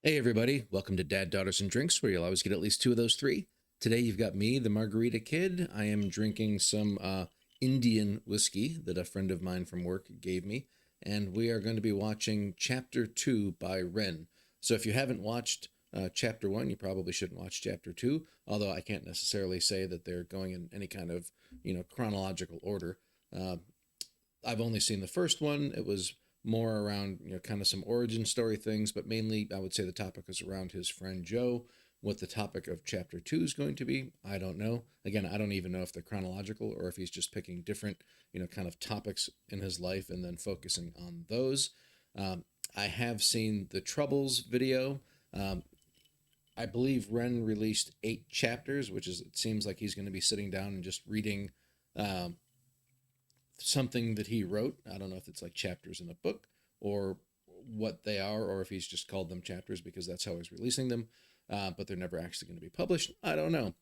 Hey everybody, welcome to Dad, Daughters, and Drinks, where you'll always get at least two of those three. Today you've got me, the Margarita Kid. I am drinking some Indian whiskey that a friend of mine from work gave me, and we are going to be watching Chapter 2 by Ren. So if you haven't watched Chapter 1, you probably shouldn't watch Chapter 2, although I can't necessarily say that they're going in any kind of, chronological order. Uh, I've only seen the first one. It was more around, kind of some origin story things, but mainly I would say the topic is around his friend Joe. What the topic of chapter 2 is going to be, I don't know. Again, I don't even know if they're chronological or if he's just picking different, kind of topics in his life and then focusing on those. Um, I have seen the Troubles video. Um, I believe Ren released 8 chapters, which is, it seems like he's going to be sitting down and just reading um, something that he wrote. I don't know if it's like chapters in a book or what they are, or if he's just called them chapters because that's how he's releasing them. But they're never actually going to be published. I don't know.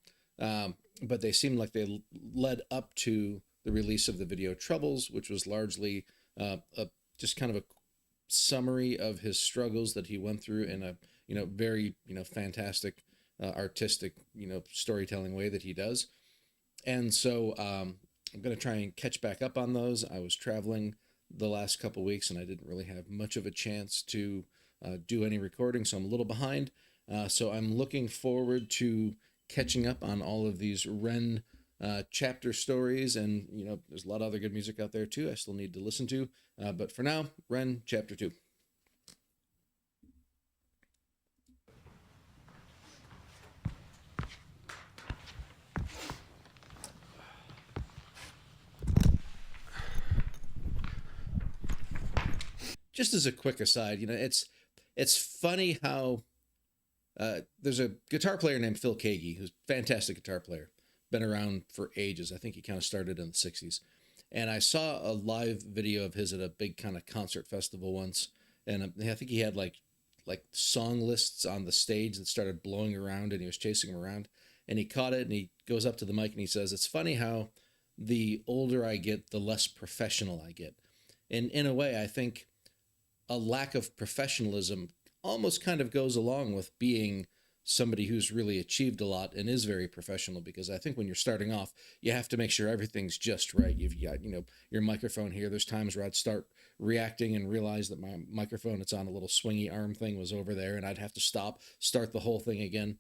But they seem like they led up to the release of the video Troubles, which was largely just kind of a summary of his struggles that he went through in a very fantastic artistic storytelling way that he does. And so I'm going to try and catch back up on those. I was traveling the last couple weeks and I didn't really have much of a chance to do any recording, so I'm a little behind. So I'm looking forward to catching up on all of these Ren chapter stories, and there's a lot of other good music out there too I still need to listen to. But for now, Ren chapter 2. Just as a quick aside, it's funny how there's a guitar player named Phil Kagi who's a fantastic guitar player, been around for ages. I think he kind of started in the 60s. And I saw a live video of his at a big kind of concert festival once, and I think he had like song lists on the stage that started blowing around, and he was chasing them around, and he caught it, and he goes up to the mic and he says, "It's funny how the older I get, the less professional I get." And in a way, I think a lack of professionalism almost kind of goes along with being somebody who's really achieved a lot and is very professional, because I think when you're starting off, you have to make sure everything's just right. You've got, your microphone here. There's times where I'd start reacting and realize that my microphone, it's on a little swingy arm thing, was over there, and I'd have to start the whole thing again.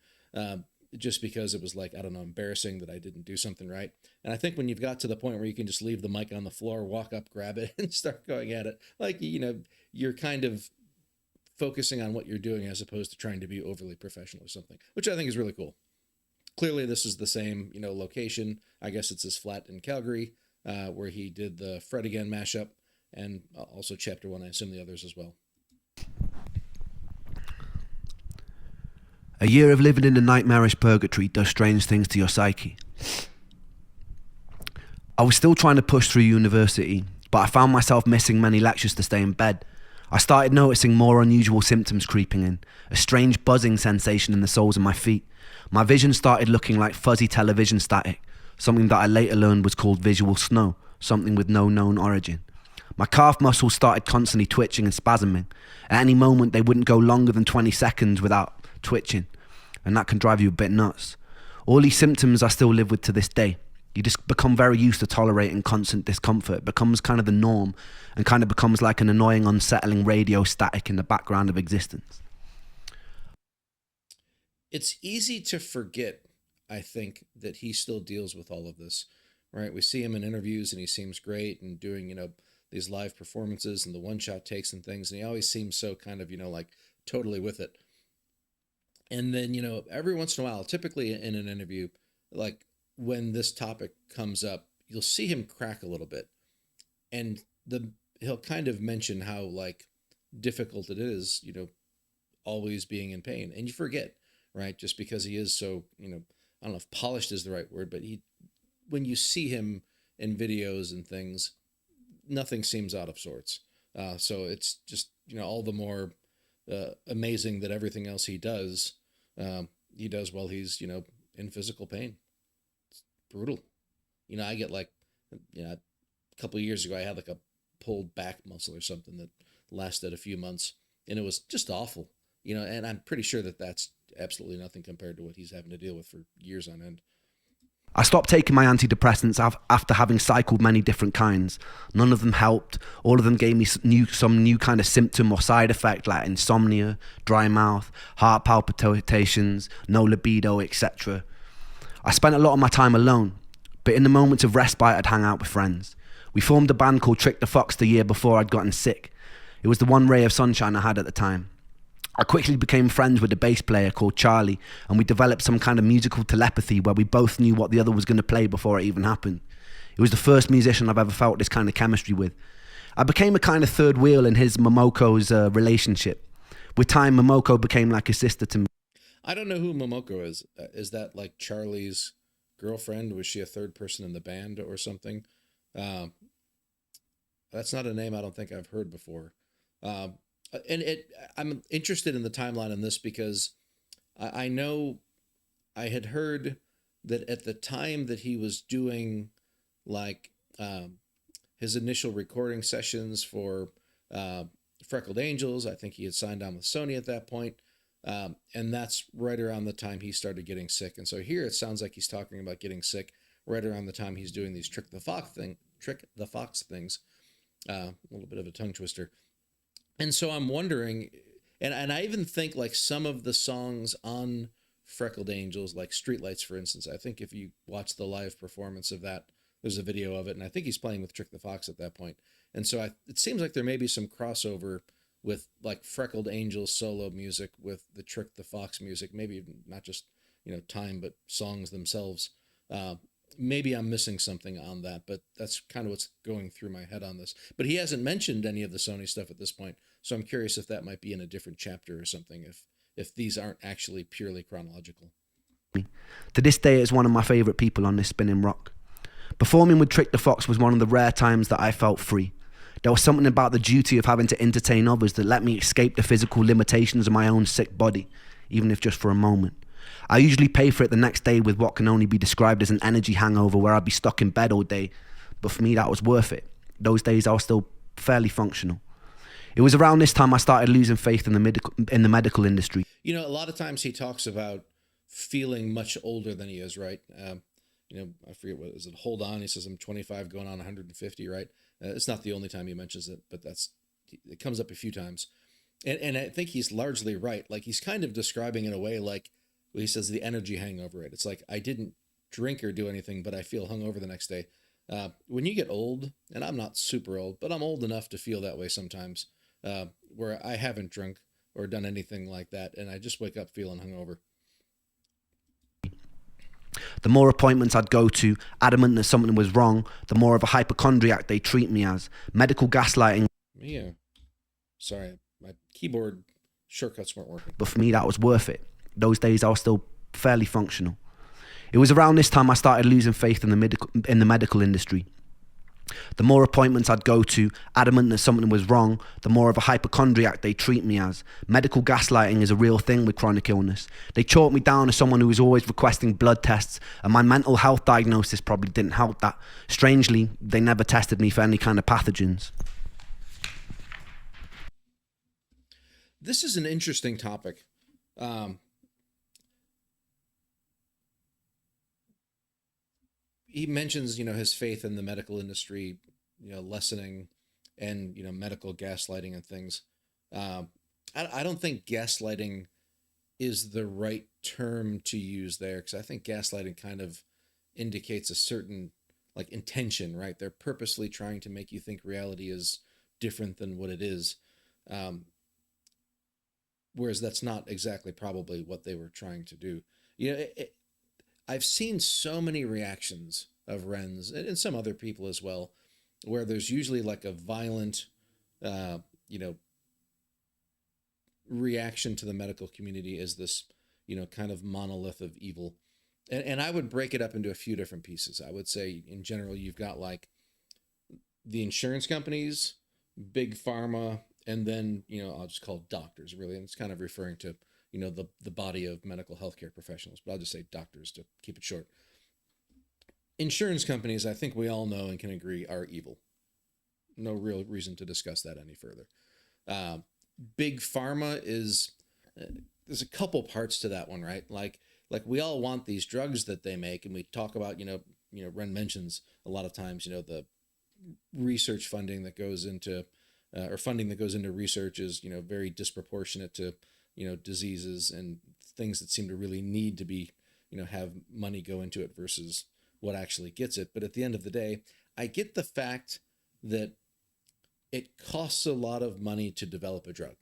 Just because it was like, I don't know, embarrassing that I didn't do something right. And I think when you've got to the point where you can just leave the mic on the floor, walk up, grab it, and start going at it, like, you're kind of focusing on what you're doing as opposed to trying to be overly professional or something, which I think is really cool. Clearly, this is the same, location. I guess it's his flat in Calgary, where he did the Fred Again mashup, and also Chapter 1, I assume the others as well. A year of living in a nightmarish purgatory does strange things to your psyche. I was still trying to push through university, but I found myself missing many lectures to stay in bed. I started noticing more unusual symptoms creeping in, a strange buzzing sensation in the soles of my feet. My vision started looking like fuzzy television static, something that I later learned was called visual snow, something with no known origin. My calf muscles started constantly twitching and spasming. At any moment, they wouldn't go longer than 20 seconds without twitching, and that can drive you a bit nuts. All these symptoms I still live with to this day. You just become very used to tolerating constant discomfort. It becomes kind of the norm and kind of becomes like an annoying, unsettling radio static in the background of existence. It's easy to forget, I think, that he still deals with all of this, right? We see him in interviews and he seems great and doing, these live performances and the one shot takes and things. And he always seems so kind of, like totally with it. And then, every once in a while, typically in an interview, like when this topic comes up, you'll see him crack a little bit. And he'll kind of mention how like difficult it is, always being in pain. And you forget, right? Just because he is so, I don't know if polished is the right word, but when you see him in videos and things, nothing seems out of sorts. So it's just, all the more amazing that everything else he does while he's, in physical pain. It's brutal. I get like, a couple of years ago, I had like a pulled back muscle or something that lasted a few months, and it was just awful. and I'm pretty sure that that's absolutely nothing compared to what he's having to deal with for years on end. I stopped taking my antidepressants after having cycled many different kinds. None of them helped. All of them gave me some new kind of symptom or side effect like insomnia, dry mouth, heart palpitations, no libido, etc. I spent a lot of my time alone, but in the moments of respite I'd hang out with friends. We formed a band called Trick the Fox the year before I'd gotten sick. It was the one ray of sunshine I had at the time. I quickly became friends with a bass player called Charlie, and we developed some kind of musical telepathy where we both knew what the other was going to play before it even happened. It was the first musician I've ever felt this kind of chemistry with. I became a kind of third wheel in his Momoko's relationship. With time, Momoko became like a sister to me. I don't know who Momoko is. Is that like Charlie's girlfriend? Was she a third person in the band or something? Um, that's not a name I don't think I've heard before. Um, I'm interested in the timeline on this because I know I had heard that at the time that he was doing like his initial recording sessions for uh, Freckled Angels, I think he had signed on with Sony at that point. And that's right around the time he started getting sick. And so here it sounds like he's talking about getting sick right around the time he's doing these Trick the Fox things. A little bit of a tongue twister. And so I'm wondering, and I even think like some of the songs on Freckled Angels, like Streetlights, for instance, I think if you watch the live performance of that, there's a video of it, and I think he's playing with Trick the Fox at that point. And so it seems like there may be some crossover with like Freckled Angels solo music with the Trick the Fox music, maybe not just, time, but songs themselves. Uh, Maybe I'm missing something on that, but that's kind of what's going through my head on this. But he hasn't mentioned any of the Sony stuff at this point, so I'm curious if that might be in a different chapter or something. If these aren't actually purely chronological. To this day, it's one of my favourite people on this spinning rock. Performing with Trick the Fox was one of the rare times that I felt free. There was something about the duty of having to entertain others that let me escape the physical limitations of my own sick body, even if just for a moment. I usually pay for it the next day with what can only be described as an energy hangover where I'd be stuck in bed all day, but for me that was worth it. Those days I was still fairly functional. It was around this time I started losing faith in the medical industry. A lot of times he talks about feeling much older than he is, right? I forget what is it. Hold on, he says I'm 25, going on 150, right? It's not the only time he mentions it, but it comes up a few times, and I think he's largely right. Like he's kind of describing in a way like he says the energy hangover, right? It's like I didn't drink or do anything, but I feel hungover the next day. When you get old, and I'm not super old, but I'm old enough to feel that way sometimes, where I haven't drunk or done anything like that, and I just wake up feeling hungover. The more appointments I'd go to, adamant that something was wrong, the more of a hypochondriac they treat me as. Medical gaslighting. Yeah. Sorry, my keyboard shortcuts weren't working. But for me, that was worth it. Those days I was still fairly functional. It was around this time I started losing faith in the medical industry. The more appointments I'd go to, adamant that something was wrong, the more of a hypochondriac they treat me as. Medical gaslighting is a real thing with chronic illness. They chalk me down as someone who was always requesting blood tests, and my mental health diagnosis probably didn't help that. Strangely, they never tested me for any kind of pathogens. This is an interesting topic. He mentions, his faith in the medical industry, lessening, and medical gaslighting and things. I don't think gaslighting is the right term to use there, because I think gaslighting kind of indicates a certain like intention, right? They're purposely trying to make you think reality is different than what it is. Um, Whereas that's not exactly probably what they were trying to do. I've seen so many reactions of Wrens and some other people as well, where there's usually like a violent, uh, you know, reaction to the medical community as this, kind of monolith of evil. And I would break it up into a few different pieces. I would say in general, you've got like the insurance companies, big pharma, and then, I'll just call it doctors really. And it's kind of referring to, the body of medical healthcare professionals, but I'll just say doctors to keep it short. Insurance companies, I think we all know and can agree, are evil. No real reason to discuss that any further. Uh, Big pharma is uh, there's a couple parts to that one, right? Like we all want these drugs that they make, and we talk about, Ren mentions a lot of times, the research funding that goes into or funding that goes into research is, very disproportionate to, diseases and things that seem to really need to be, have money go into it versus what actually gets it. But at the end of the day, I get the fact that it costs a lot of money to develop a drug,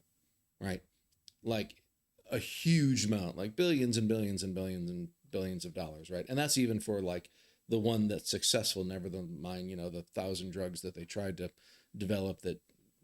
right? Like a huge amount, like billions and billions and billions and billions of dollars, right? And that's even for like the one that's successful, never mind, the 1,000 drugs that they tried to develop that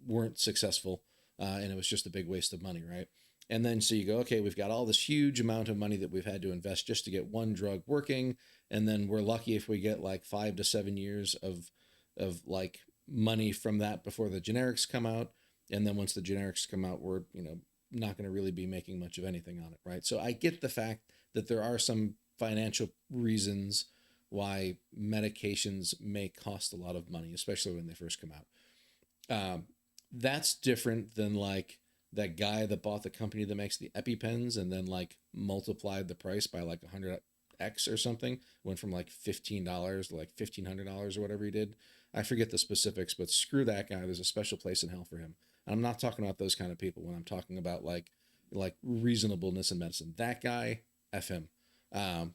weren't successful, and it was just a big waste of money, right? And then so you go, okay, we've got all this huge amount of money that we've had to invest just to get one drug working, and then we're lucky if we get like 5 to 7 years of like money from that before the generics come out, and then once the generics come out, we're not going to really be making much of anything on it, right? So I get the fact that there are some financial reasons why medications may cost a lot of money, especially when they first come out. That's different than like that guy that bought the company that makes the EpiPens and then like multiplied the price by like 100x or something, went from like $15 to like $1,500 or whatever he did. I forget the specifics, but screw that guy. There's a special place in hell for him. And I'm not talking about those kind of people when I'm talking about like reasonableness in medicine. That guy, F him. And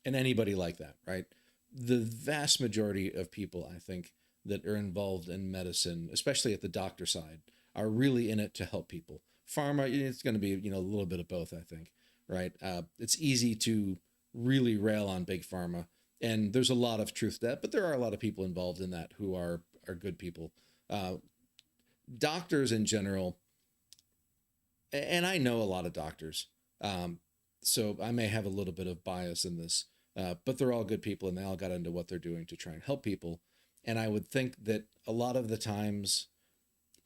anybody like that, right? The vast majority of people, I think, that are involved in medicine, especially at the doctor side, are really in it to help people. Pharma, it's going to be, a little bit of both, I think, right? It's easy to really rail on big pharma, and there's a lot of truth to that, but there are a lot of people involved in that who are good people. Doctors in general, and I know a lot of doctors, so I may have a little bit of bias in this, but they're all good people and they all got into what they're doing to try and help people. And I would think that a lot of the times,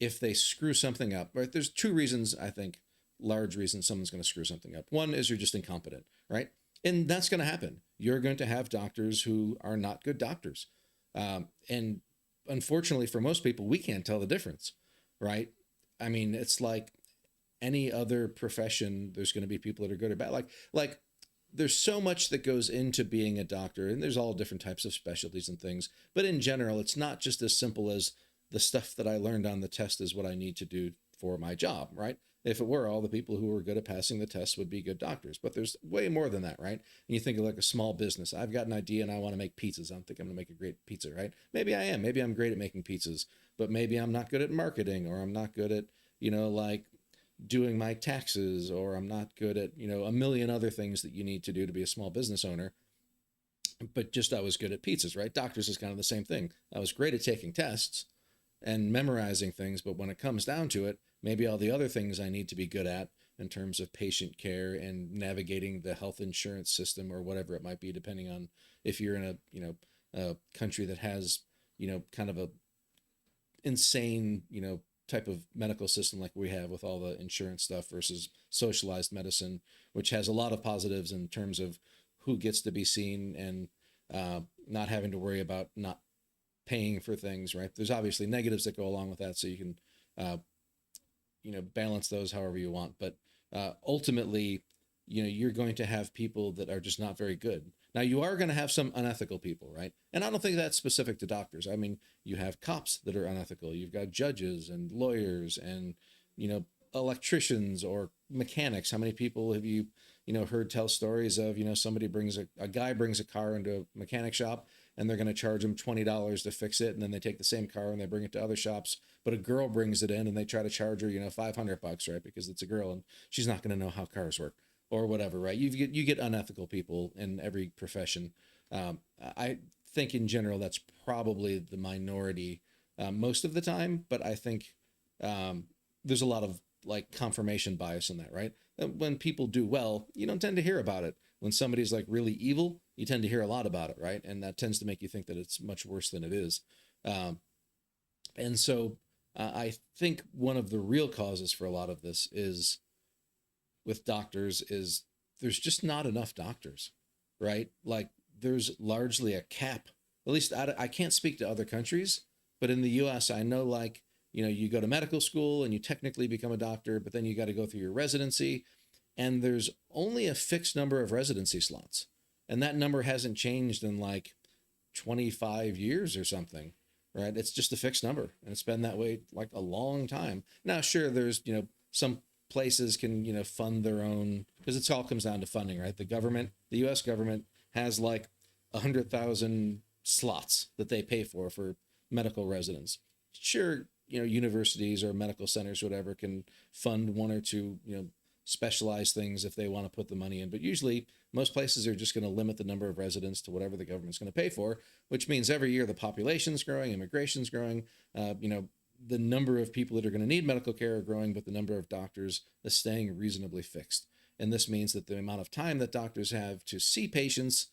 if they screw something up, right, there's two reasons, I think, large reasons someone's going to screw something up. One is you're just incompetent, right? And that's going to happen. You're going to have doctors who are not good doctors. And unfortunately, for most people, we can't tell the difference, right? I mean, it's like any other profession, there's going to be people that are good or bad. Like there's so much that goes into being a doctor, and there's all different types of specialties and things. But in general, it's not just as simple as the stuff that I learned on the test is what I need to do for my job, right? If it were, all the people who were good at passing the test would be good doctors. But there's way more than that, right? And you think of like a small business. I've got an idea and I want to make pizzas. I think I'm going to make a great pizza, right? Maybe I am. Maybe I'm great at making pizzas, but maybe I'm not good at marketing, or I'm not good at, like doing my taxes, or I'm not good at, a million other things that you need to do to be a small business owner. But just I was good at pizzas, right? Doctors is kind of the same thing. I was great at taking tests and memorizing things, but when it comes down to it, maybe all the other things I need to be good at in terms of patient care and navigating the health insurance system or whatever it might be, depending on if you're in a country that has, kind of a insane, type of medical system like we have with all the insurance stuff versus socialized medicine, which has a lot of positives in terms of who gets to be seen and not having to worry about not paying for things, right? There's obviously negatives that go along with that, so you can, balance those however you want. But ultimately, you're going to have people that are just not very good. Now, you are going to have some unethical people, right? And I don't think that's specific to doctors. I mean, you have cops that are unethical. You've got judges and lawyers and, electricians or mechanics. How many people have you, heard tell stories of, somebody brings a guy brings a car into a mechanic shop and they're going to charge him $20 to fix it. And then they take the same car and they bring it to other shops. But a girl brings it in and they try to charge her, $500, right? Because it's a girl and she's not going to know how cars work or whatever, right? You get unethical people in every profession. I think in general that's probably the minority most of the time, but I think there's a lot of like confirmation bias in that, right? When people do well, you don't tend to hear about it. When somebody's like really evil, you tend to hear a lot about it, right? And that tends to make you think that it's much worse than it is. And so I think one of the real causes for a lot of this is with doctors is there's just not enough doctors, right? Like there's largely a cap. At least I can't speak to other countries, but in the US, I know like, you go to medical school and you technically become a doctor, but then you got to go through your residency. and there's only a fixed number of residency slots. And that number hasn't changed in like 25 years or something, right? It's just a fixed number, and it's been that way like a long time. Now, sure, there's, some places can, fund their own, because it's all comes down to funding, right? The government, the US government has like 100,000 slots that they pay for medical residents. Sure, universities or medical centers, whatever, can fund one or two, specialized things if they want to put the money in. But usually, most places are just going to limit the number of residents to whatever the government's going to pay for, which means every year the population's growing, immigration's growing, the number of people that are going to need medical care are growing, but the number of doctors is staying reasonably fixed. And this means that the amount of time that doctors have to see patients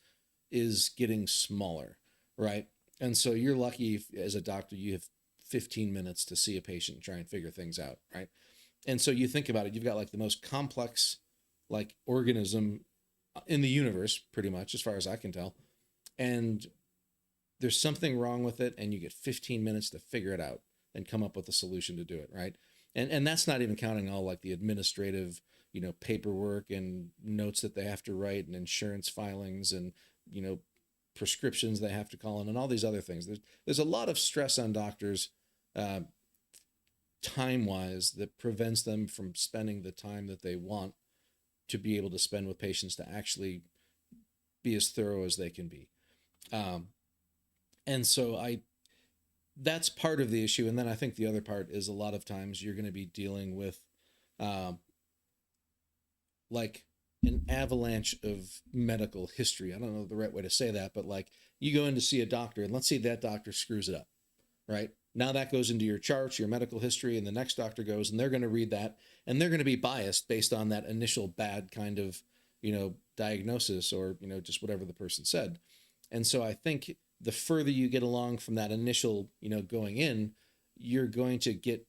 is getting smaller, right? And so you're lucky if, as a doctor, you have 15 minutes to see a patient and try and figure things out, right? And so you think about it, you've got like the most complex like organism in the universe, pretty much, as far as I can tell. And there's something wrong with it, and you get 15 minutes to figure it out and come up with a solution to do it, right? And that's not even counting all like the administrative, paperwork and notes that they have to write and insurance filings and, prescriptions they have to call in and all these other things. There's a lot of stress on doctors time-wise that prevents them from spending the time that they want to be able to spend with patients to actually be as thorough as they can be. And so that's part of the issue. And then I think the other part is a lot of times you're going to be dealing with like an avalanche of medical history. I don't know the right way to say that, but like you go in to see a doctor and let's say that doctor screws it up, right? Now that goes into your charts, your medical history, and the next doctor goes and they're going to read that and they're going to be biased based on that initial bad kind of, diagnosis or, just whatever the person said. And so I think the further you get along from that initial, going in, you're going to get,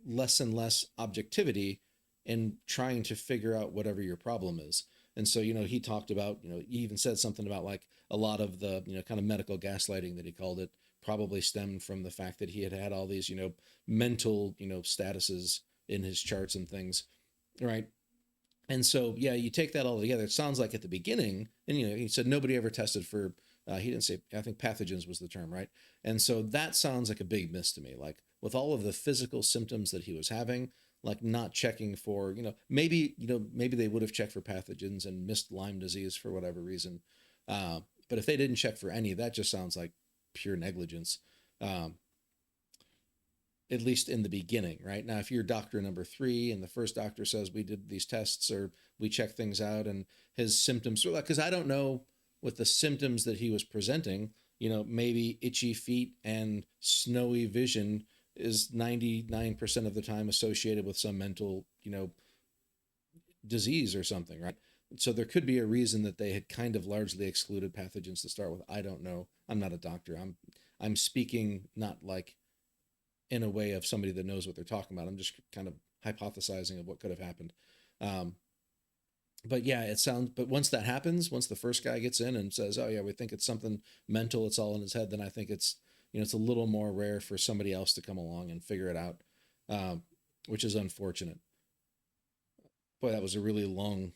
less and less objectivity in trying to figure out whatever your problem is. And so, he talked about, he even said something about like a lot of the, kind of medical gaslighting that he called it probably stemmed from the fact that he had had all these, mental, statuses in his charts and things, right? And so, yeah, you take that all together. It sounds like at the beginning, and he said nobody ever tested for. He didn't say. I think pathogens was the term, right? And so that sounds like a big miss to me. Like with all of the physical symptoms that he was having, like not checking for, maybe they would have checked for pathogens and missed Lyme disease for whatever reason. But if they didn't check for any, that just sounds like pure negligence. At least in the beginning, right? Now, if you're doctor number 3 and the first doctor says we did these tests or we checked things out and his symptoms are like, because I don't know with the symptoms that he was presenting, maybe itchy feet and snowy vision is 99% of the time associated with some mental, disease or something, right? So there could be a reason that they had kind of largely excluded pathogens to start with. I don't know. I'm not a doctor. I'm speaking not like in a way of somebody that knows what they're talking about. I'm just kind of hypothesizing of what could have happened. But yeah, but once that happens, once the first guy gets in and says, oh yeah, we think it's something mental, it's all in his head, then I think it's, it's a little more rare for somebody else to come along and figure it out, which is unfortunate. Boy, that was a really long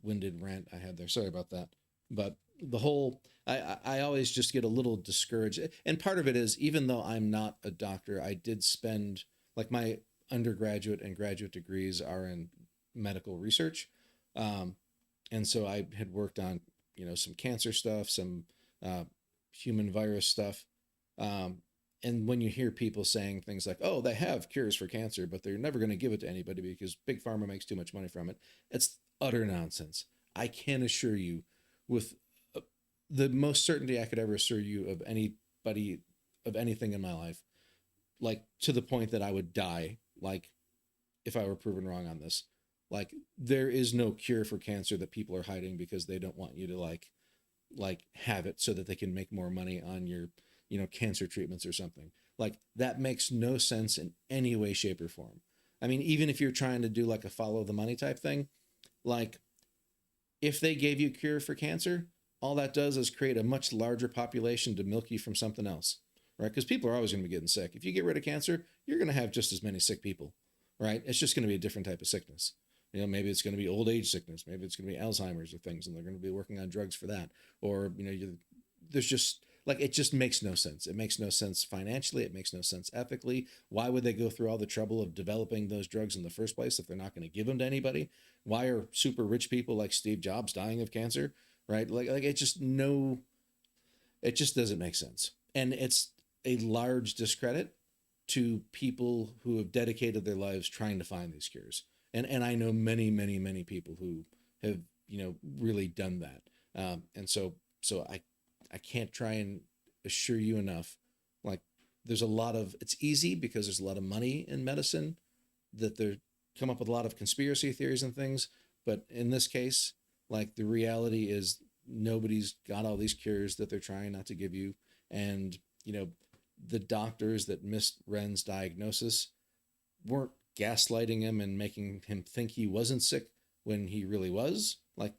winded rant I had there. Sorry about that. But the whole, I always just get a little discouraged. And part of it is, even though I'm not a doctor, I did spend, like my undergraduate and graduate degrees are in medical research. And so I had worked on, some cancer stuff, some human virus stuff. And when you hear people saying things like, oh, they have cures for cancer, but they're never going to give it to anybody because Big Pharma makes too much money from it, it's utter nonsense. I can assure you with the most certainty I could ever assure you of anybody, of anything in my life, like to the point that I would die, like if I were proven wrong on this. Like there is no cure for cancer that people are hiding because they don't want you to like have it so that they can make more money on your, cancer treatments or something. Like that makes no sense in any way, shape, or form. I mean, even if you're trying to do like a follow the money type thing, like if they gave you a cure for cancer, all that does is create a much larger population to milk you from something else, right? Because people are always going to be getting sick. If you get rid of cancer, you're going to have just as many sick people, right? It's just going to be a different type of sickness. maybe it's going to be old age sickness, maybe it's going to be Alzheimer's or things, and they're going to be working on drugs for that. Or, there's just like, it just makes no sense. It makes no sense financially. It makes no sense ethically. Why would they go through all the trouble of developing those drugs in the first place if they're not going to give them to anybody? Why are super rich people like Steve Jobs dying of cancer? Right? Like it just doesn't make sense. And it's a large discredit to people who have dedicated their lives trying to find these cures. And I know many, many, many people who have, really done that. And so I can't try and assure you enough. Like, it's easy because there's a lot of money in medicine that they come up with a lot of conspiracy theories and things. But in this case, like, the reality is nobody's got all these cures that they're trying not to give you. And, the doctors that missed Ren's diagnosis weren't gaslighting him and making him think he wasn't sick when he really was. Like,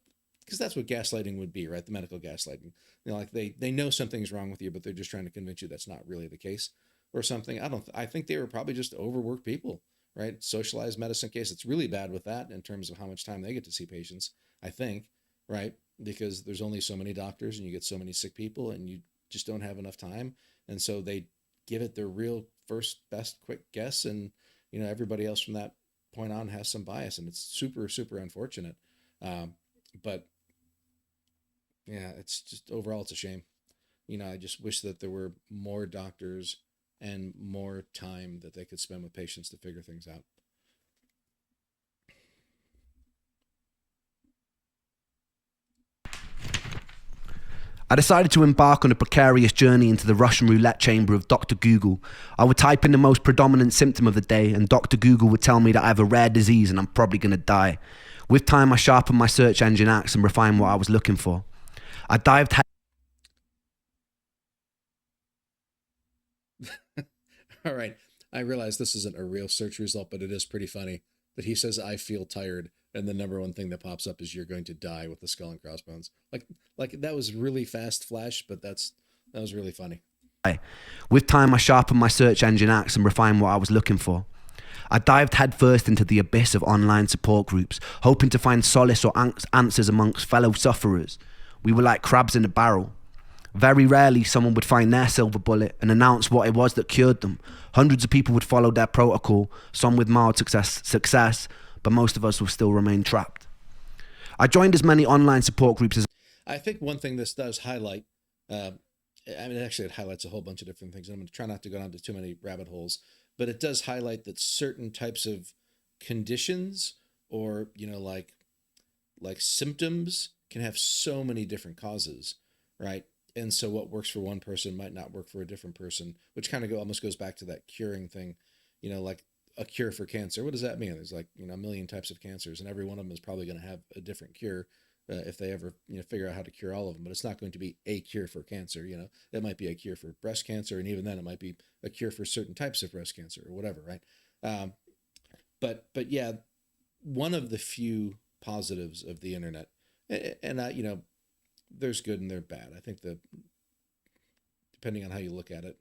because that's what gaslighting would be, right? The medical gaslighting. Like, they know something's wrong with you, but they're just trying to convince you that's not really the case or something. I think they were probably just overworked people, right? Socialized medicine case. It's really bad with that in terms of how much time they get to see patients, I think, right? Because there's only so many doctors and you get so many sick people and you just don't have enough time. And so they give it their real first, best, quick guess. And, everybody else from that point on has some bias, and it's super, super unfortunate. But yeah, it's just, overall, it's a shame. I just wish that there were more doctors and more time that they could spend with patients to figure things out. I decided to embark on a precarious journey into the Russian roulette chamber of Dr. Google. I would type in the most predominant symptom of the day, and Dr. Google would tell me that I have a rare disease and I'm probably going to die. With time, I sharpened my search engine axe and refined what I was looking for. I dived All right. I realize this isn't a real search result, but it is pretty funny that he says, "I feel tired," and the number one thing that pops up is, "You're going to die," with the skull and crossbones. Like that was really fast flash, but that was really funny. With time, I sharpened my search engine axe and refined what I was looking for. I dived headfirst into the abyss of online support groups, hoping to find solace or answers amongst fellow sufferers. We were like crabs in a barrel. Very rarely someone would find their silver bullet and announce what it was that cured them. Hundreds of people would follow their protocol, some with mild success, but most of us will still remain trapped. I joined as many online support groups as... I think one thing this does highlight, actually it highlights a whole bunch of different things. I'm going to try not to go down to too many rabbit holes, but it does highlight that certain types of conditions or, like symptoms can have so many different causes, right? And so what works for one person might not work for a different person, which kind of almost goes back to that curing thing, like a cure for cancer. What does that mean? There's like, a million types of cancers, and every one of them is probably going to have a different cure if they ever, figure out how to cure all of them. But it's not going to be a cure for cancer. It might be a cure for breast cancer, and even then it might be a cure for certain types of breast cancer or whatever, right? But yeah, one of the few positives of the internet, and there's good and there's bad. I think that depending on how you look at it,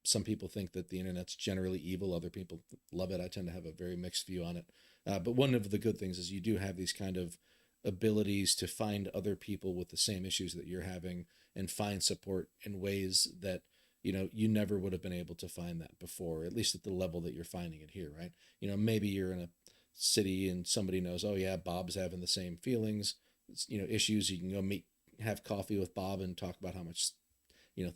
some people think that the internet's generally evil. Other people love it. I tend to have a very mixed view on it. But one of the good things is you do have these kind of abilities to find other people with the same issues that you're having and find support in ways that, you never would have been able to find that before, at least at the level that you're finding it here, right? Maybe you're in a city and somebody knows, oh yeah, Bob's having the same feelings, issues. You can go have coffee with Bob and talk about how much,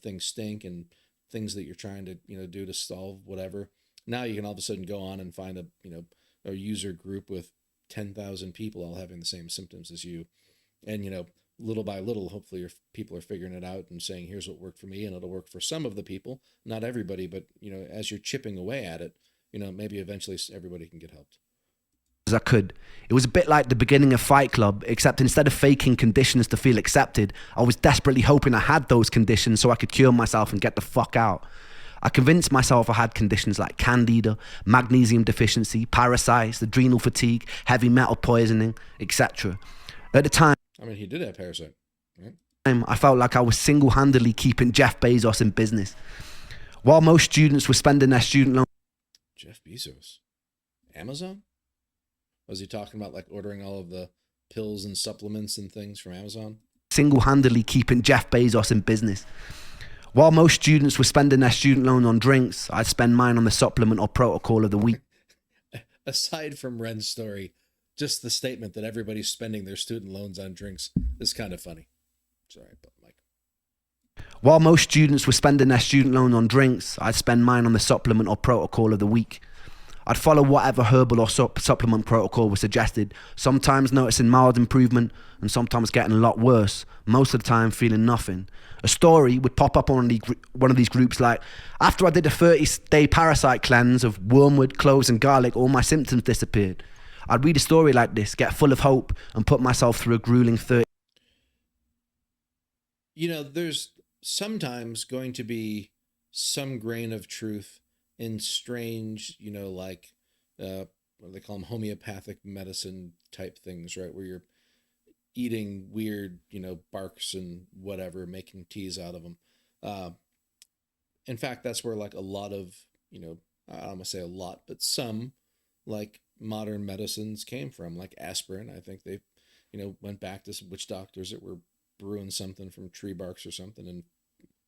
things stink and things that you're trying to, do to solve whatever. Now you can all of a sudden go on and find a user group with 10,000 people all having the same symptoms as you. And, little by little, hopefully people are figuring it out and saying, here's what worked for me, and it'll work for some of the people, not everybody, but, as you're chipping away at it, maybe eventually everybody can get helped. As I could. It was a bit like the beginning of Fight Club, except instead of faking conditions to feel accepted, I was desperately hoping I had those conditions so I could cure myself and get the fuck out. I convinced myself I had conditions like candida, magnesium deficiency, parasites, adrenal fatigue, heavy metal poisoning, etc. At the time, he did have parasite, right? I felt like I was single-handedly keeping Jeff Bezos in business. While most students were spending their student loan... Jeff Bezos? Amazon? Was he talking about like ordering all of the pills and supplements and things from Amazon? Single-handedly keeping Jeff Bezos in business. While most students were spending their student loan on drinks, I'd spend mine on the supplement or protocol of the week. Aside from Ren's story, just the statement that everybody's spending their student loans on drinks is kind of funny. Sorry, but Mike. While most students were spending their student loan on drinks, I'd spend mine on the supplement or protocol of the week. I'd follow whatever herbal or supplement protocol was suggested, sometimes noticing mild improvement and sometimes getting a lot worse, most of the time feeling nothing. A story would pop up on one of these groups like, after I did a 30-day parasite cleanse of wormwood, cloves and garlic, all my symptoms disappeared. I'd read a story like this, get full of hope and put myself through a grueling 30. You know, there's sometimes going to be some grain of truth in strange, like what they call them, homeopathic medicine type things, right? Where you're eating weird, barks and whatever, making teas out of them. In fact, that's where like a lot of, I don't want to say a lot, but some like modern medicines came from, like aspirin. I think they, went back to some witch doctors that were brewing something from tree barks or something and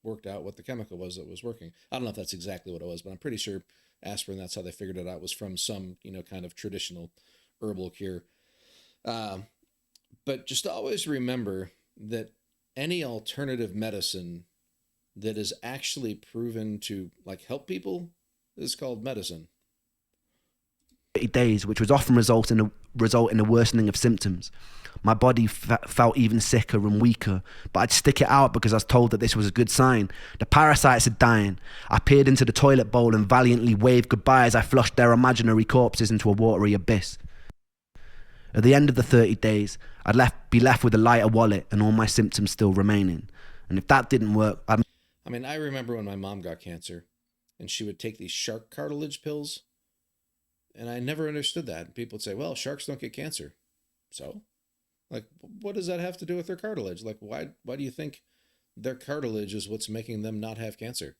worked out what the chemical was that was working. I don't know if that's exactly what it was, but I'm pretty sure aspirin, that's how they figured it out, was from some, kind of traditional herbal cure. But just always remember that any alternative medicine that is actually proven to like help people is called medicine. 30 days, which would often result in a worsening of symptoms. My body felt even sicker and weaker, but I'd stick it out because I was told that this was a good sign. The parasites are dying. I peered into the toilet bowl and valiantly waved goodbye as I flushed their imaginary corpses into a watery abyss. At the end of the 30 days, I'd be left with a lighter wallet and all my symptoms still remaining. And if that didn't work, I remember when my mom got cancer and she would take these shark cartilage pills. And I never understood that. People would say, well, sharks don't get cancer. So? Like, what does that have to do with their cartilage? Like, why do you think their cartilage is what's making them not have cancer?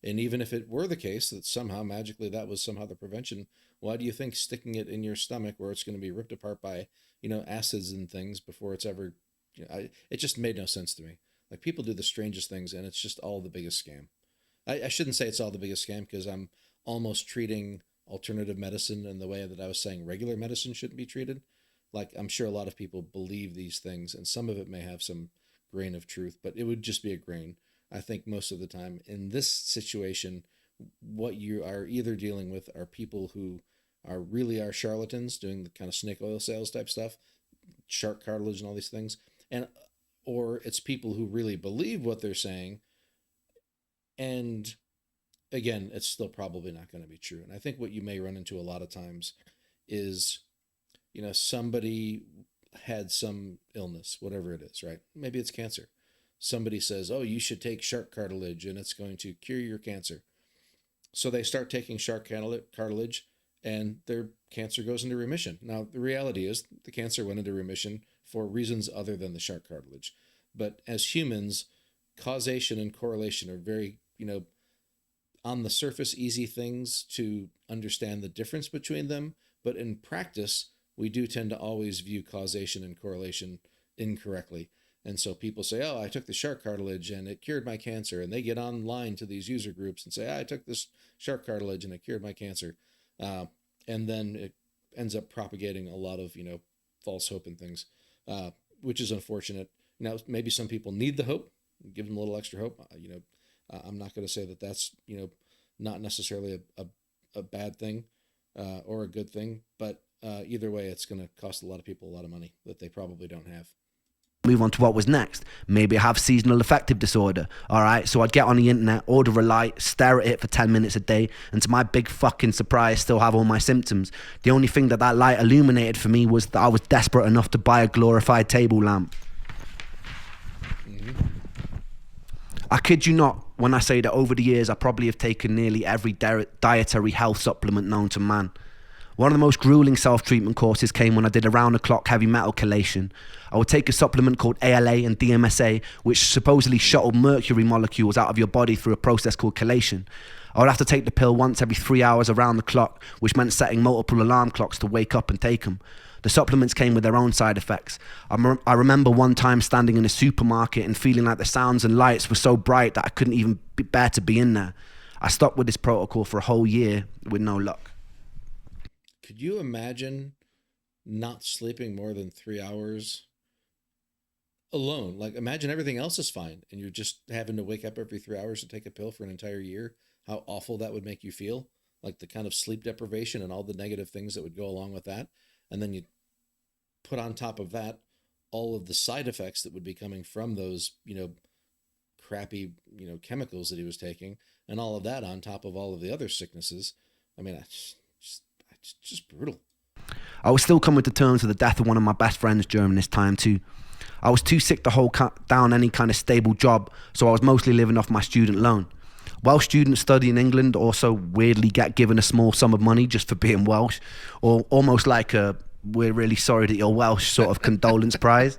And even if it were the case that somehow magically that was somehow the prevention, why do you think sticking it in your stomach where it's going to be ripped apart by, acids and things before it's ever, it just made no sense to me. Like, people do the strangest things and it's just all the biggest scam. I shouldn't say it's all the biggest scam because I'm almost treating alternative medicine in the way that I was saying regular medicine shouldn't be treated. Like, I'm sure a lot of people believe these things and some of it may have some grain of truth, but it would just be a grain. I think most of the time in this situation, what you are either dealing with are people who really are charlatans doing the kind of snake oil sales type stuff, shark cartilage and all these things. Or it's people who really believe what they're saying. And again, it's still probably not going to be true. And I think what you may run into a lot of times is, somebody had some illness, whatever it is, right? Maybe it's cancer. Somebody says, oh, you should take shark cartilage and it's going to cure your cancer. So they start taking shark cartilage and their cancer goes into remission. Now, the reality is the cancer went into remission for reasons other than the shark cartilage. But as humans, causation and correlation are very, on the surface, easy things to understand the difference between them. But in practice, we do tend to always view causation and correlation incorrectly. And so people say, oh, I took the shark cartilage and it cured my cancer. And they get online to these user groups and say, I took this shark cartilage and it cured my cancer. And then it ends up propagating a lot of, false hope and things, which is unfortunate. Now, maybe some people need the hope, give them a little extra hope. I'm not going to say that that's, not necessarily a bad thing or a good thing, but either way, it's going to cost a lot of people a lot of money that they probably don't have. Move on to what was next. Maybe I have seasonal affective disorder. All right, so I'd get on the internet, order a light, stare at it for 10 minutes a day, and to my big fucking surprise, still have all my symptoms. The only thing that light illuminated for me was that I was desperate enough to buy a glorified table lamp. Mm-hmm. I kid you not when I say that over the years I probably have taken nearly every dietary health supplement known to man. One of the most grueling self-treatment courses came when I did a round-the-clock heavy metal chelation. I would take a supplement called ALA and DMSA, which supposedly shuttled mercury molecules out of your body through a process called chelation. I would have to take the pill once every 3 hours around the clock, which meant setting multiple alarm clocks to wake up and take them. The supplements came with their own side effects. I remember one time standing in a supermarket and feeling like the sounds and lights were so bright that I couldn't even bear to be in there. I stuck with this protocol for a whole year with no luck. Could you imagine not sleeping more than 3 hours alone? Like, imagine everything else is fine and you're just having to wake up every 3 hours to take a pill for an entire year. How awful that would make you feel. Like the kind of sleep deprivation and all the negative things that would go along with that. And then you put on top of that all of the side effects that would be coming from those, crappy, chemicals that he was taking, and all of that on top of all of the other sicknesses. I mean, it's just brutal. I was still coming to terms with the death of one of my best friends during this time too. I was too sick to hold down any kind of stable job, so I was mostly living off my student loan. Welsh students study in England also weirdly get given a small sum of money just for being Welsh, or almost like a "we're really sorry that you're Welsh" sort of condolence prize.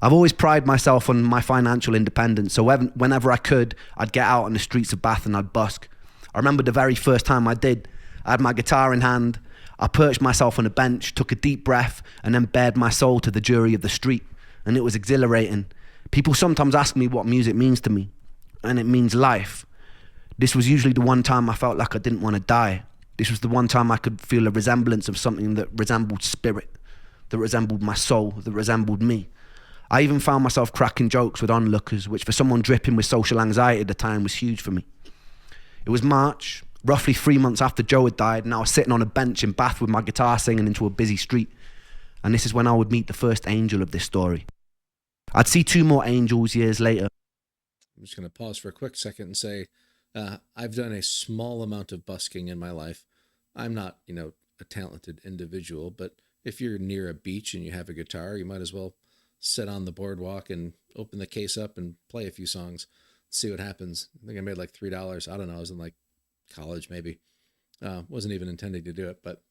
I've always prided myself on my financial independence, so whenever I could, I'd get out on the streets of Bath and I'd busk. I remember the very first time I did. I had my guitar in hand, I perched myself on a bench, took a deep breath, and then bared my soul to the jury of the street, and it was exhilarating. People sometimes ask me what music means to me, and it means life. This was usually the one time I felt like I didn't want to die. This was the one time I could feel a resemblance of something that resembled spirit, that resembled my soul, that resembled me. I even found myself cracking jokes with onlookers, which for someone dripping with social anxiety at the time was huge for me. It was March, roughly 3 months after Joe had died, and I was sitting on a bench in Bath with my guitar singing into a busy street. And this is when I would meet the first angel of this story. I'd see 2 more angels years later. I'm just going to pause for a quick second and say, I've done a small amount of busking in my life. I'm not, a talented individual, but if you're near a beach and you have a guitar, you might as well sit on the boardwalk and open the case up and play a few songs, see what happens. I think I made like $3. I don't know. I was in like college, maybe. Wasn't even intending to do it, but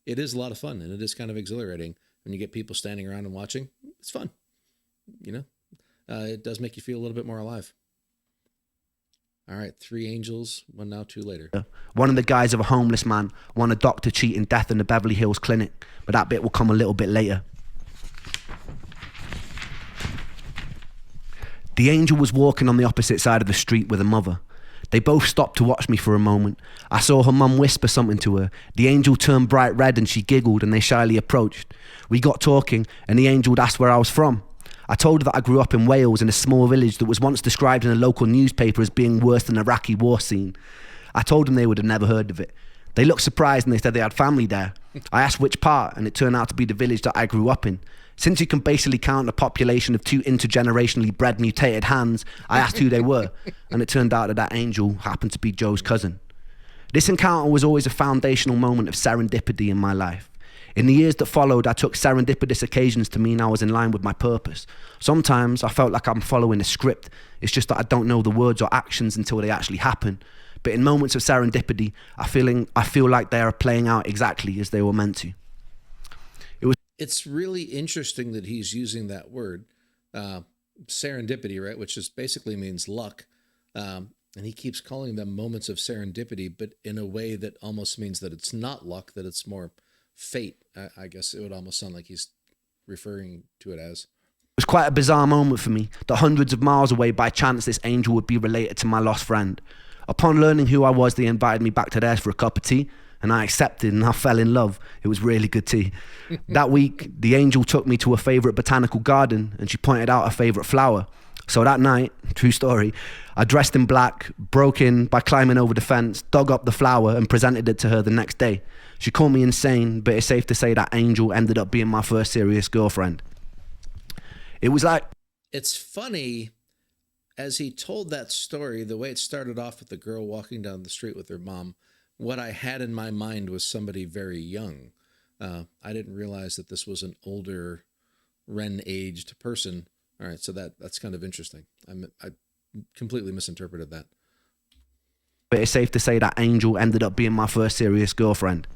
it is a lot of fun and it is kind of exhilarating when you get people standing around and watching. It's fun. It does make you feel a little bit more alive. All right, 3 angels, 1 now, 2 later. One in the guise of a homeless man, one a doctor cheating death in the Beverly Hills clinic, but that bit will come a little bit later. The angel was walking on the opposite side of the street with a mother. They both stopped to watch me for a moment. I saw her mum whisper something to her. The angel turned bright red and she giggled and they shyly approached. We got talking and the angel asked where I was from. I told her that I grew up in Wales in a small village that was once described in a local newspaper as being worse than an Iraqi war scene. I told them they would have never heard of it. They looked surprised and they said they had family there. I asked which part and it turned out to be the village that I grew up in. Since you can basically count a population of 2 intergenerationally bred mutated hands, I asked who they were, and it turned out that angel happened to be Joe's cousin. This encounter was always a foundational moment of serendipity in my life. In the years that followed, I took serendipitous occasions to mean I was in line with my purpose. Sometimes I felt like I'm following a script. It's just that I don't know the words or actions until they actually happen. But in moments of serendipity, I feel like they are playing out exactly as they were meant to. It's really interesting that he's using that word, serendipity, right? Which just basically means luck. And he keeps calling them moments of serendipity, but in a way that almost means that it's not luck, that it's more fate. I guess it would almost sound like he's referring to it as. It was quite a bizarre moment for me that hundreds of miles away by chance this angel would be related to my lost friend. Upon learning who I was, they invited me back to theirs for a cup of tea. And I accepted and I fell in love. It was really good tea. That week, the angel took me to a favourite botanical garden and she pointed out a favourite flower. So that night, true story, I dressed in black, broke in by climbing over the fence, dug up the flower and presented it to her the next day. She called me insane, but it's safe to say that angel ended up being my first serious girlfriend. It was like... It's funny, as he told that story, the way it started off with the girl walking down the street with her mom, what I had in my mind was somebody very young. I didn't realize that this was an older, Ren-aged person. All right, so that's kind of interesting. I completely misinterpreted that. But it's safe to say that angel ended up being my first serious girlfriend.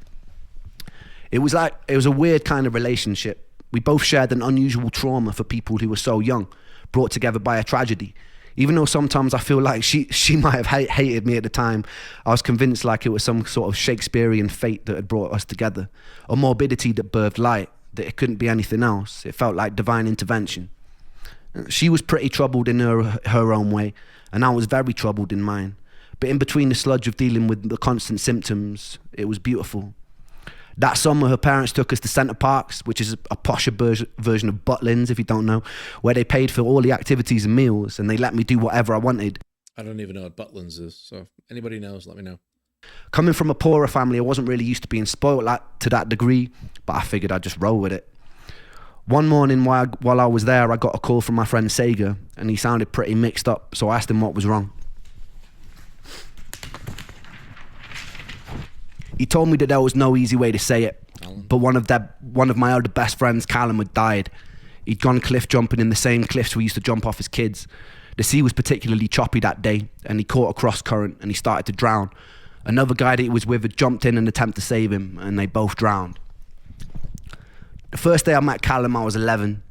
It was a weird kind of relationship. We both shared an unusual trauma for people who were so young, brought together by a tragedy. Even though sometimes I feel like she might have hated me at the time, I was convinced like it was some sort of Shakespearean fate that had brought us together. A morbidity that birthed light, that it couldn't be anything else. It felt like divine intervention. She was pretty troubled in her own way, and I was very troubled in mine. But in between the sludge of dealing with the constant symptoms, it was beautiful. That summer, her parents took us to Centre Parks, which is a posher version of Butlins, if you don't know, where they paid for all the activities and meals, and they let me do whatever I wanted. I don't even know what Butlins is, so if anybody knows, let me know. Coming from a poorer family, I wasn't really used to being spoiled to that degree, but I figured I'd just roll with it. One morning while I was there, I got a call from my friend Sega, and he sounded pretty mixed up, so I asked him what was wrong. He told me that there was no easy way to say it, but one of my other best friends, Callum, had died. He'd gone cliff jumping in the same cliffs we used to jump off as kids. The sea was particularly choppy that day, and he caught a cross current and he started to drown. Another guy that he was with had jumped in an attempt to save him, and they both drowned. The first day I met Callum, I was 11.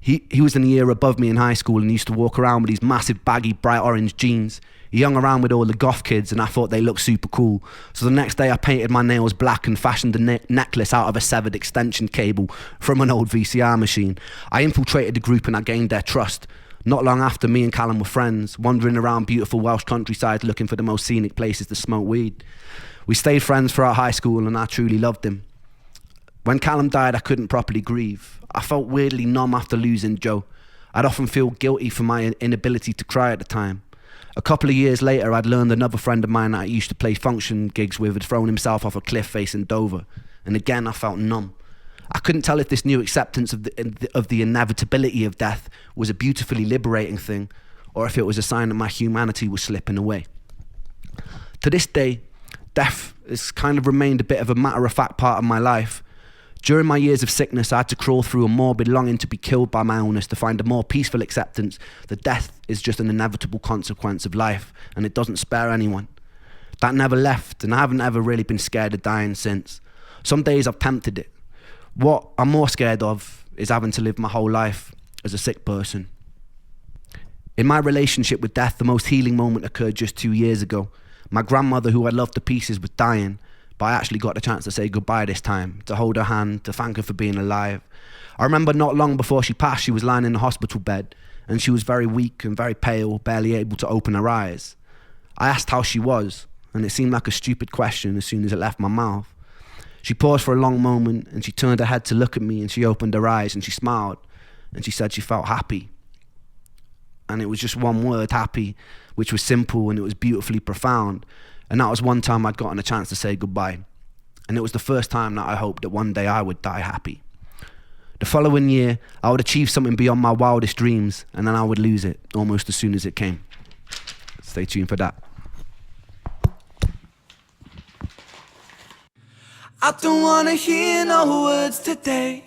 He was in a year above me in high school and used to walk around with these massive baggy bright orange jeans. He hung around with all the goth kids and I thought they looked super cool. So the next day I painted my nails black and fashioned a necklace out of a severed extension cable from an old VCR machine. I infiltrated the group and I gained their trust. Not long after, me and Callum were friends, wandering around beautiful Welsh countryside looking for the most scenic places to smoke weed. We stayed friends throughout high school and I truly loved him. When Callum died, I couldn't properly grieve. I felt weirdly numb after losing Joe. I'd often feel guilty for my inability to cry at the time. A couple of years later, I'd learned another friend of mine that I used to play function gigs with had thrown himself off a cliff facing Dover. And again, I felt numb. I couldn't tell if this new acceptance of the inevitability of death was a beautifully liberating thing, or if it was a sign that my humanity was slipping away. To this day, death has kind of remained a bit of a matter-of-fact part of my life. During my years of sickness, I had to crawl through a morbid longing to be killed by my illness to find a more peaceful acceptance that death is just an inevitable consequence of life and it doesn't spare anyone. That never left, and I haven't ever really been scared of dying since. Some days I've tempted it. What I'm more scared of is having to live my whole life as a sick person. In my relationship with death, the most healing moment occurred just 2 years ago. My grandmother, who I loved to pieces, was dying, but I actually got the chance to say goodbye this time, to hold her hand, to thank her for being alive. I remember not long before she passed, she was lying in a hospital bed, and she was very weak and very pale, barely able to open her eyes. I asked how she was, and it seemed like a stupid question as soon as it left my mouth. She paused for a long moment, and she turned her head to look at me, and she opened her eyes, and she smiled, and she said she felt happy. And it was just one word, happy, which was simple, and it was beautifully profound. And that was one time I'd gotten a chance to say goodbye. And it was the first time that I hoped that one day I would die happy. The following year, I would achieve something beyond my wildest dreams, and then I would lose it almost as soon as it came. Stay tuned for that. I don't wanna hear no words today,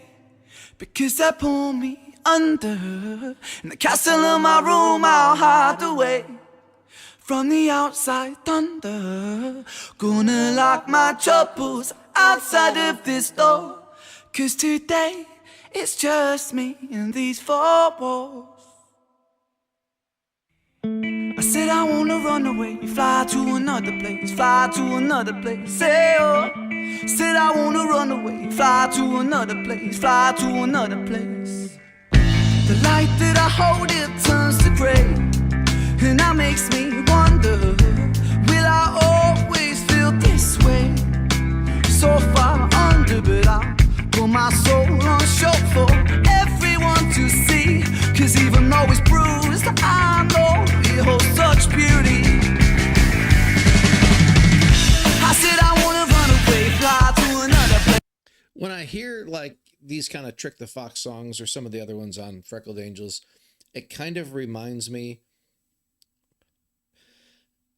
because they pull me under. In the castle of my room I'll hide away from the outside thunder. Gonna lock my troubles outside of this door, 'cause today it's just me and these four walls. I said I wanna run away, fly to another place, fly to another place, say oh. Said I wanna run away, fly to another place, fly to another place. The light that I hold, it turns to grey, and that makes me wonder, will I always feel this way? So far under, but I'll put my soul on show for everyone to see, 'cause even though it's bruised, I know it holds such beauty. I said I wanna run away, fly to another place. When I hear like these kind of Trick the Fox songs or some of the other ones on Freckled Angels, it kind of reminds me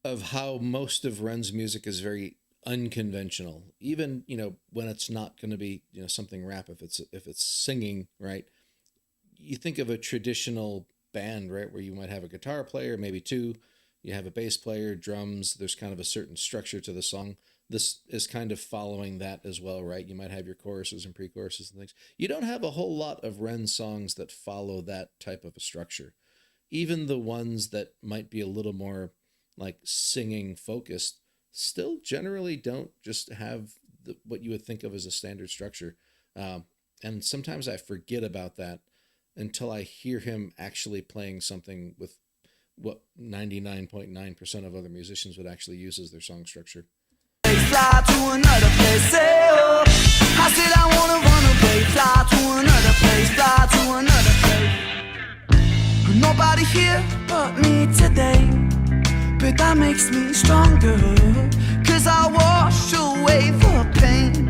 of how most of Ren's music is very unconventional. Even, when it's not going to be, something rap, if it's singing, right? You think of a traditional band, right, where you might have a guitar player, maybe two, you have a bass player, drums, there's kind of a certain structure to the song. this is kind of following that as well, right? You might have your choruses and pre-choruses and things. You don't have a whole lot of Ren songs that follow that type of a structure. Even the ones that might be a little more like singing focused still generally don't just have what you would think of as a standard structure. And sometimes I forget about that until I hear him actually playing something with what 99.9% of other musicians would actually use as their song structure. Fly to another place, say oh. I said I wanna run away, fly to another place, fly to another place. Nobody here but me today, but that makes me stronger, 'cause I wash away the pain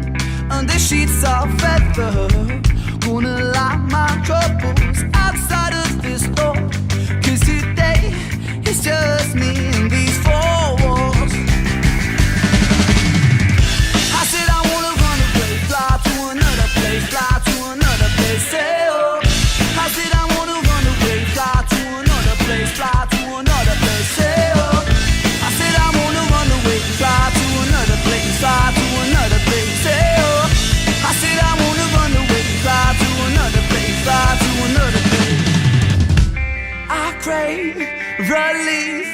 under sheets of feather. Gonna lock my troubles outside of this door, 'cause today it's just me and these four walls. I said I wanna run away, fly to another place, fly to another place, say oh. I said I wanna run away, fly to another place, fly to another place, say oh. I said I wanna run away, fly to another place, fly to another place, say oh. I said I wanna run away, fly to another place, fly to another place. I crave relief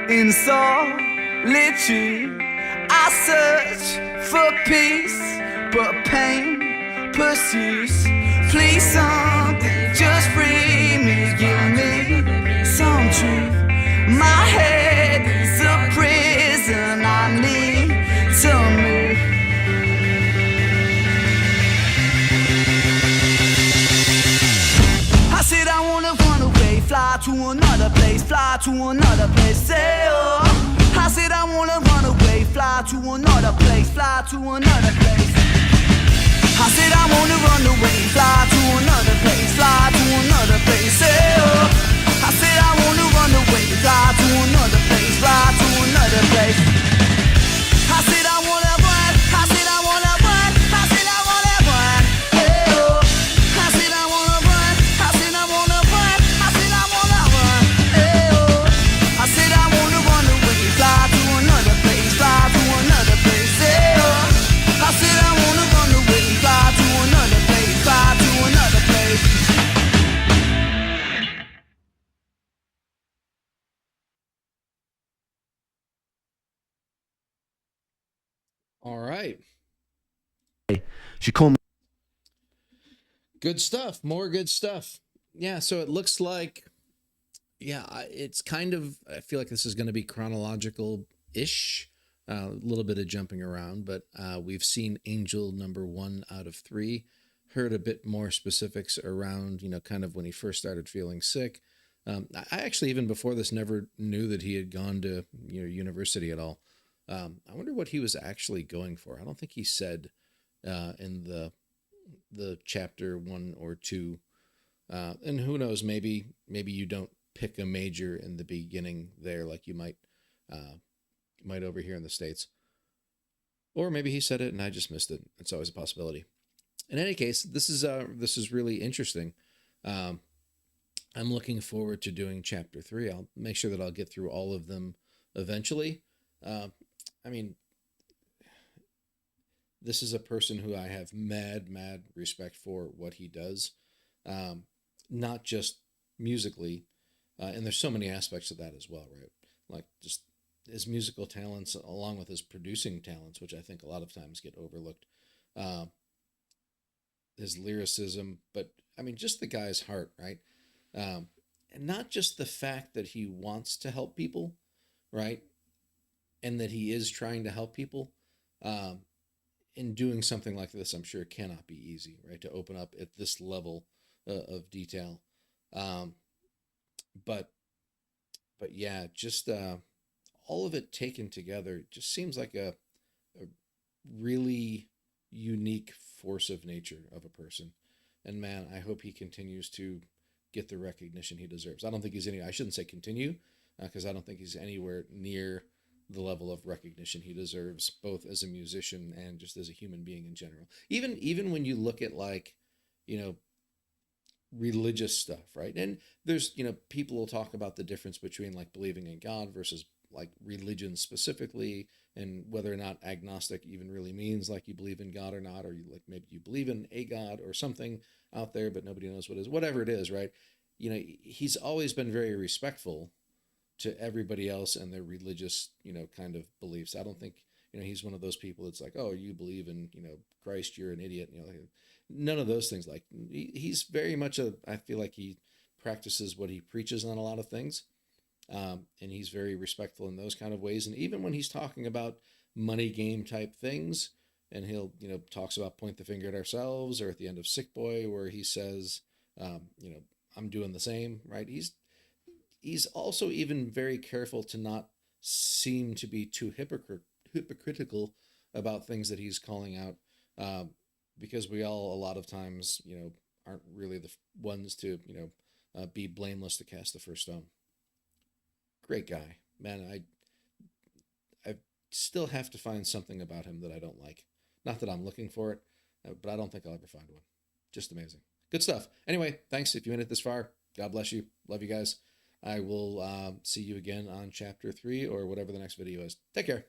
in solitude. I search for peace, but pain pursues. Please something, just free me, give me some truth. My head is a prison, I need to move. I said I wanna run away, fly to another place, fly to another place, say oh. I said I wanna run away, fly to another place, fly to another place. I said I wanna run away, fly to another place, fly to another place, say oh. I said I wanna run away, fly to another place, fly to another place. I said I wanna run, I said I wanna run, I said I wanna run, hey oh. I said I wanna run, I said I wanna run, I said I wanna run, hey oh. I said I wanna run away, fly to another place, fly to another place, hey oh. I said I wanna run away, fly to another place, fly to another place. All right. She called me. Good stuff. More good stuff. Yeah, so it looks like, it's kind of, I feel like this is going to be chronological ish. A little bit of jumping around, but we've seen Angel number 1 out of 3. Heard a bit more specifics around, kind of when he first started feeling sick. I actually, even before this, never knew that he had gone to university at all. I wonder what he was actually going for. I don't think he said in the chapter 1 or 2. And who knows, maybe you don't pick a major in the beginning there, like you might over here in the States. Or maybe he said it and I just missed it. It's always a possibility. In any case, this is really interesting. I'm looking forward to doing chapter 3. I'll make sure that I'll get through all of them eventually. I mean, this is a person who I have mad respect for what he does. Not just musically, and there's so many aspects of that as well, right? Like just his musical talents along with his producing talents, which I think a lot of times get overlooked. His lyricism, but I mean, just the guy's heart, right? And not just the fact that he wants to help people, right? And that he is trying to help people. In doing something like this, I'm sure it cannot be easy, right? To open up at this level of detail. But yeah, just all of it taken together just seems like a really unique force of nature of a person. And man, I hope he continues to get the recognition he deserves. I don't think I shouldn't say continue, because I don't think he's anywhere near the level of recognition he deserves, both as a musician and just as a human being in general. Even when you look at like, religious stuff, right? And there's, people will talk about the difference between like believing in God versus like religion specifically, and whether or not agnostic even really means like you believe in God or not, or you like maybe you believe in a God or something out there, but nobody knows what it is, whatever it is, right? He's always been very respectful to everybody else and their religious, kind of beliefs. I don't think, he's one of those people that's like, oh, you believe in, Christ, you're an idiot. None of those things. Like he's very much I feel like he practices what he preaches on a lot of things. And he's very respectful in those kind of ways. And even when he's talking about money game type things, and he'll, talks about point the finger at ourselves, or at the end of Sick Boy, where he says, um, you know, I'm doing the same, right? He's also even very careful to not seem to be too hypocritical about things that he's calling out, um, because we all a lot of times, aren't really the ones to, be blameless to cast the first stone. Great guy, man. I still have to find something about him that I don't like. Not that I'm looking for it, but I don't think I'll ever find one. Just amazing. Good stuff. Anyway, thanks if you made it this far. God bless you. Love you guys. I will see you again on chapter 3 or whatever the next video is. Take care.